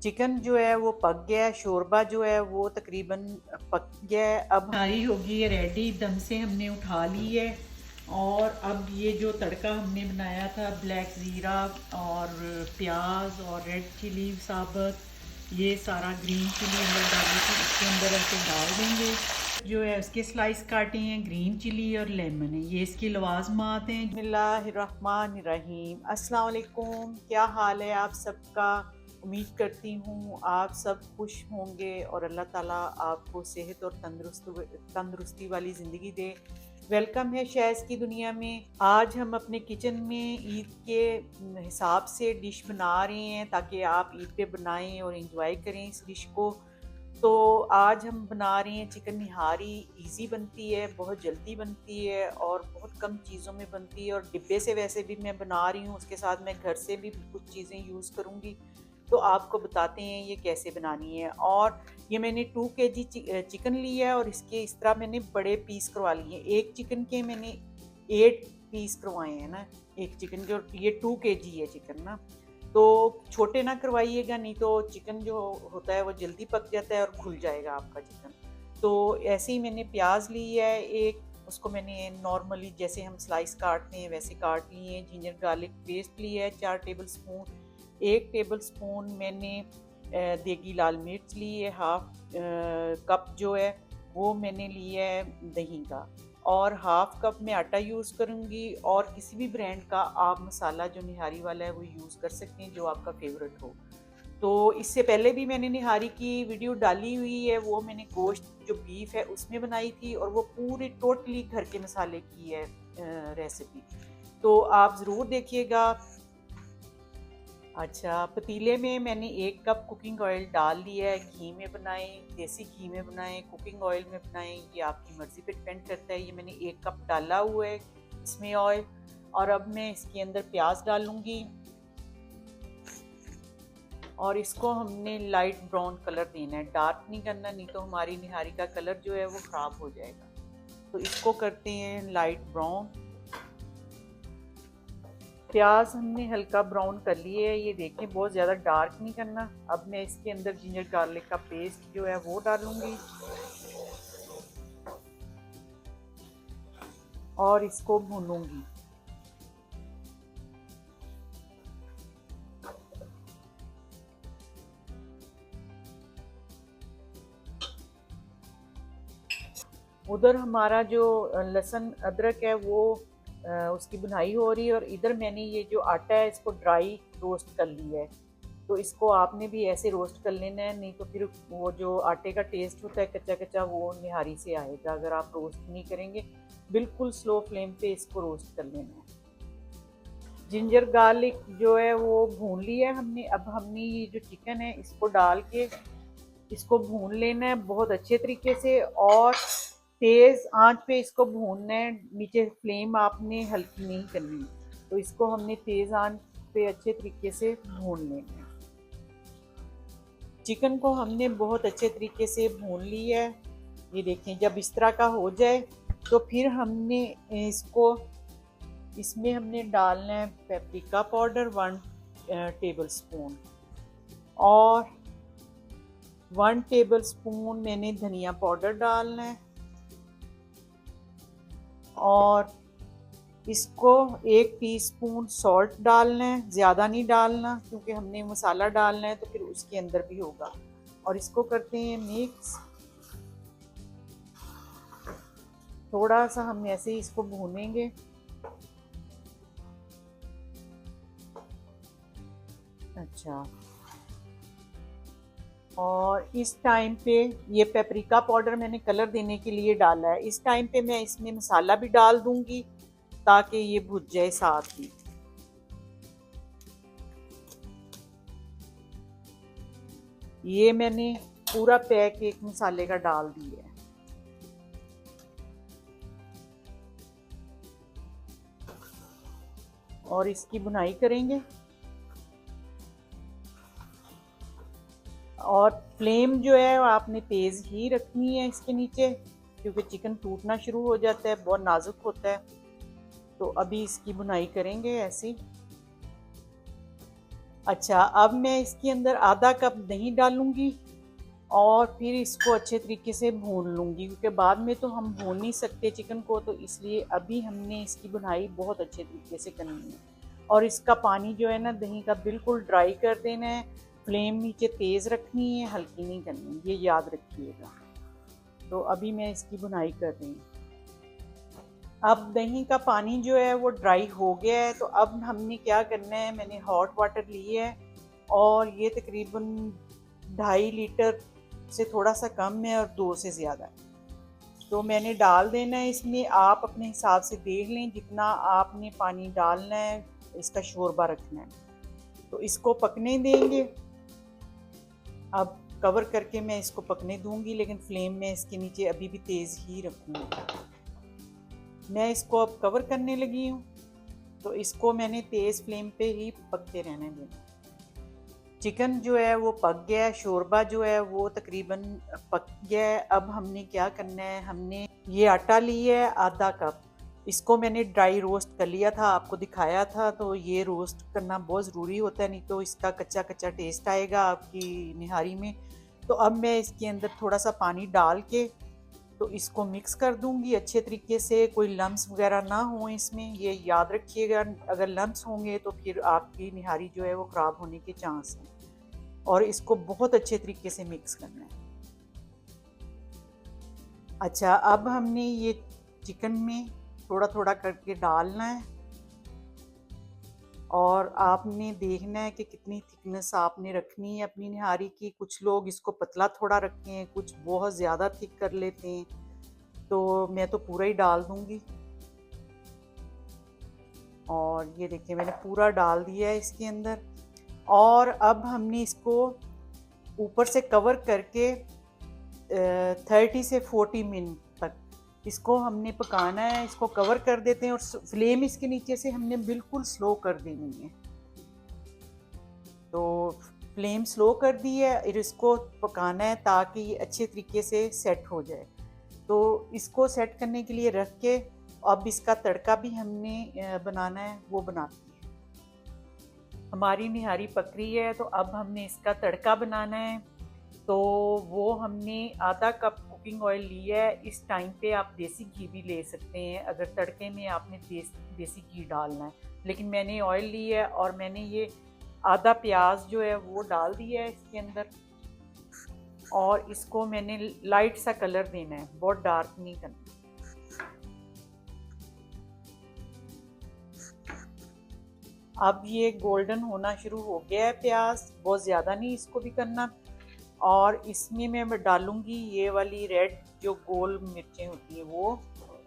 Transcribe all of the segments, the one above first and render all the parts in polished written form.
Chicken जो है वो पक गया है, शोरबा जो है वो तकरीबन पक गया है। अब हमारी होगी ये रेडी, दम से हमने उठा ली है। और अब ये जो तड़का हमने बनाया था, ब्लैक ज़ीरा और प्याज और रेड चिली साबुत, ये सारा ग्रीन चिली अंदर डाली थी, इसके अंदर ऐसे डाल देंगे। जो है उसके स्लाइस काटे हैं, ग्रीन चिली और लेमन है, ये इसकी लवाजमात हैं। बिस्मिल्लाहिर्रहमानिर्रहीम। अस्सलाम वालेकुम, क्या हाल है आप सबका। उम्मीद करती हूँ आप सब खुश होंगे और अल्लाह ताला आपको सेहत और तंदुरुस्ती वाली ज़िंदगी दे। वेलकम है शैज़ की दुनिया में। आज हम अपने किचन में ईद के हिसाब से डिश बना रहे हैं ताकि आप ईद पे बनाएं और इंजॉय करें इस डिश को। तो आज हम बना रहे हैं चिकन निहारी। इजी बनती है, बहुत जल्दी बनती है और बहुत कम चीज़ों में बनती है। और डिब्बे से वैसे भी मैं बना रही हूँ, उसके साथ मैं घर से भी कुछ चीज़ें यूज़ करूँगी। तो आपको बताते हैं ये कैसे बनानी है। और ये मैंने 2 kg चिकन लिया है और इसके इस तरह मैंने बड़े पीस करवा लिए हैं। एक चिकन के मैंने 8 पीस करवाए हैं ना, एक चिकन के। और ये 2 kg है चिकन ना, तो छोटे ना करवाइएगा, नहीं तो चिकन जो होता है वो जल्दी पक जाता है और घुल जाएगा आपका चिकन। तो ऐसे ही मैंने प्याज ली है एक, उसको मैंने नॉर्मली जैसे हम स्लाइस काटते हैं वैसे काट लिए हैं। जिंजर गार्लिक पेस्ट लिया है 4 टेबल स्पून। 1 टेबल स्पून मैंने देगी लाल मिर्च ली है। हाफ कप जो है वो मैंने लिया है दही का। और हाफ कप में आटा यूज़ करूँगी। और किसी भी ब्रांड का आप मसाला जो निहारी वाला है वो यूज़ कर सकते हैं, जो आपका फेवरेट हो। तो इससे पहले भी मैंने निहारी की वीडियो डाली हुई है, वो मैंने गोश्त जो बीफ है उसमें बनाई थी, और वो पूरी टोटली घर के मसाले की है रेसिपी। तो आप ज़रूर देखिएगा। अच्छा, पतीले में मैंने 1 कप कुकिंग ऑयल डाल लिया है। घी में बनाएं, देसी घी में बनाएं, कुकिंग ऑयल में बनाएं, ये आपकी मर्ज़ी पे डिपेंड करता है। ये मैंने 1 कप डाला हुआ है इसमें ऑयल। और अब मैं इसके अंदर प्याज डालूंगी और इसको हमने लाइट ब्राउन कलर देना है, डार्क नहीं करना, नहीं तो हमारी निहारी का कलर जो है वो ख़राब हो जाएगा। तो इसको करते हैं लाइट ब्राउन। प्याज हमने हल्का ब्राउन कर लिए है, ये देखें, बहुत ज़्यादा डार्क नहीं करना। अब मैं इसके अंदर जिंजर गार्लिक का पेस्ट जो है वो डालूंगी और इसको भूनूंगी। उधर हमारा जो लहसुन अदरक है वो उसकी बुनाई हो रही है, और इधर मैंने ये जो आटा है इसको ड्राई रोस्ट कर लिया है। तो इसको आपने भी ऐसे रोस्ट कर लेना है, नहीं तो फिर वो जो आटे का टेस्ट होता है कच्चा कच्चा वो निहारी से आएगा अगर आप रोस्ट नहीं करेंगे। बिल्कुल स्लो फ्लेम पे इसको रोस्ट कर लेना है। जिंजर गार्लिक जो है वो भून लिया है हमने। अब हमने ये जो चिकन है इसको डाल के इसको भून लेना है बहुत अच्छे तरीके से, और तेज आंच पे इसको भूनना है। नीचे फ्लेम आपने हल्की नहीं करनी, तो इसको हमने तेज आंच पे अच्छे तरीके से भून लेना है। चिकन को हमने बहुत अच्छे तरीके से भून लिया है। ये देखें, जब इस तरह का हो जाए तो फिर हमने इसको इसमें हमने डालना है पेपरिका पाउडर 1 टेबल स्पून, और 1 टेबल स्पून मैंने धनिया पाउडर डालना है। और इसको 1 टीस्पून सॉल्ट डालना है, ज़्यादा नहीं डालना क्योंकि हमने मसाला डालना है तो फिर उसके अंदर भी होगा। और इसको करते हैं मिक्स। थोड़ा सा हम ऐसे ही इसको भूनेंगे। अच्छा, और इस टाइम पे ये पेपरिका पाउडर मैंने कलर देने के लिए डाला है। इस टाइम पे मैं इसमें मसाला भी डाल दूंगी ताकि ये भुज जाए साथ ही। ये मैंने पूरा पैक एक मसाले का डाल दिया है। और इसकी बुनाई करेंगे। और फ्लेम जो है आपने तेज़ ही रखनी है इसके नीचे, क्योंकि चिकन टूटना शुरू हो जाता है, बहुत नाजुक होता है। तो अभी इसकी बुनाई करेंगे ऐसी। अच्छा, अब मैं इसके अंदर आधा कप दही डालूंगी और फिर इसको अच्छे तरीके से भून लूँगी, क्योंकि बाद में तो हम भून नहीं सकते चिकन को, तो इसलिए अभी हमने इसकी भुनाई बहुत अच्छे तरीके से करनी है। और इसका पानी जो है ना दही का बिल्कुल ड्राई कर देना है। फ्लेम नीचे तेज़ रखनी है, हल्की नहीं करनी, ये याद रखिएगा। तो अभी मैं इसकी भुनाई कर रही हूँ। अब दही का पानी जो है वो ड्राई हो गया है, तो अब हमने क्या करना है, मैंने हॉट वाटर लिया है और ये तकरीबन 2.5 लीटर से थोड़ा सा कम है और 2 से ज़्यादा है। तो मैंने डाल देना है इसमें, आप अपने हिसाब से देख लें जितना आपने पानी डालना है, इसका शोरबा रखना है। तो इसको पकने देंगे। अब कवर करके मैं इसको पकने दूंगी, लेकिन फ्लेम में इसके नीचे अभी भी तेज़ ही रखूँगी। मैं इसको अब कवर करने लगी हूँ, तो इसको मैंने तेज़ फ्लेम पे ही पकते रहने देना। चिकन जो है वो पक गया है, शोरबा जो है वो तकरीबन पक गया है। अब हमने क्या करना है, हमने ये आटा लिया है आधा कप, इसको मैंने ड्राई रोस्ट कर लिया था, आपको दिखाया था। तो ये रोस्ट करना बहुत ज़रूरी होता है, नहीं तो इसका कच्चा कच्चा टेस्ट आएगा आपकी निहारी में। तो अब मैं इसके अंदर थोड़ा सा पानी डाल के तो इसको मिक्स कर दूंगी अच्छे तरीके से, कोई लम्स वगैरह ना हो इसमें, ये याद रखिएगा। अगर लम्स होंगे तो फिर आपकी निहारी जो है वो ख़राब होने के चांस हैं। और इसको बहुत अच्छे तरीके से मिक्स करना है। अच्छा, अब हमने ये चिकन में थोड़ा थोड़ा करके डालना है और आपने देखना है कि कितनी थिकनेस आपने रखनी है अपनी निहारी की। कुछ लोग इसको पतला थोड़ा रखते हैं, कुछ बहुत ज़्यादा थिक कर लेते हैं, तो मैं तो पूरा ही डाल दूंगी। और ये देखिए मैंने पूरा डाल दिया है इसके अंदर। और अब हमने इसको ऊपर से कवर करके 30 से 40 मिनट तक इसको हमने पकाना है। इसको कवर कर देते हैं और फ्लेम इसके नीचे से हमने बिल्कुल स्लो कर देनी है। तो फ्लेम स्लो कर दी है और इसको पकाना है ताकि ये अच्छे तरीके से सेट हो जाए। तो इसको सेट करने के लिए रख के अब इसका तड़का भी हमने बनाना है, वो बनाते हैं। हमारी निहारी पक रही है, तो अब हमने इसका तड़का बनाना है। तो वो हमने आधा कप कुकिंग ऑयल लिया है। इस टाइम पे आप देसी घी भी ले सकते हैं अगर तड़के में आपने देसी घी डालना है, लेकिन मैंने ऑयल लिया है। और मैंने ये आधा प्याज जो है वो डाल दिया है इसके अंदर और इसको मैंने लाइट सा कलर देना है, बहुत डार्क नहीं करना। अब ये गोल्डन होना शुरू हो गया है प्याज, बहुत ज़्यादा नहीं इसको भी करना। और इसमें मैं डालूंगी ये वाली रेड जो गोल मिर्चें होती हैं वो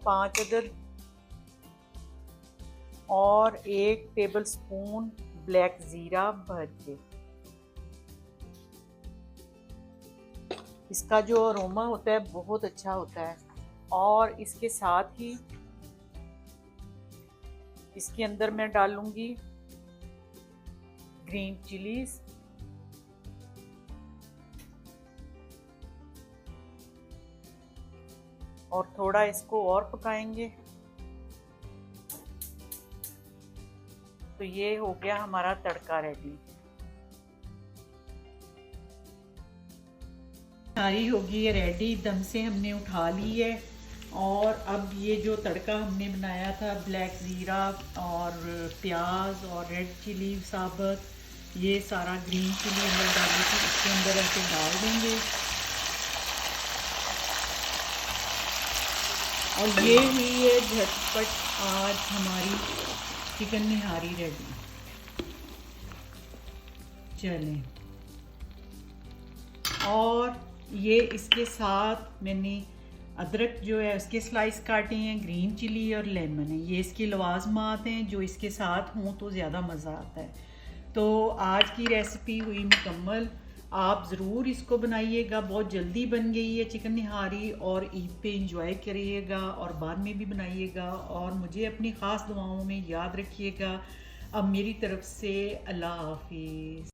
5 अदद, और 1 टेबल स्पून ब्लैक ज़ीरा भर के। इसका जो अरोमा होता है बहुत अच्छा होता है। और इसके साथ ही इसके अंदर मैं डालूंगी ग्रीन चिलीज, और थोड़ा इसको और पकाएंगे। तो ये हो गया हमारा तड़का रेडी। सारी होगी ये रेडी, दम से हमने उठा ली है। और अब ये जो तड़का हमने बनाया था ब्लैक ज़ीरा और प्याज और रेड चिली साबुत, ये सारा ग्रीन चिली अंदर डाली थी, इसके अंदर ऐसे डाल देंगे। और ये ही है झटपट आज हमारी चिकन निहारी रेडी। चलें, और ये इसके साथ मैंने अदरक जो है उसके स्लाइस काटे हैं, ग्रीन चिली और लेमन है, ये इसके लवाजमात हैं जो इसके साथ हों तो ज़्यादा मज़ा आता है। तो आज की रेसिपी हुई मुकम्मल। आप ज़रूर इसको बनाइएगा, बहुत जल्दी बन गई है चिकन निहारी, और ईद पे इंजॉय करिएगा और बाद में भी बनाइएगा। और मुझे अपनी ख़ास दुआओं में याद रखिएगा। अब मेरी तरफ से अल्लाह हाफिज़।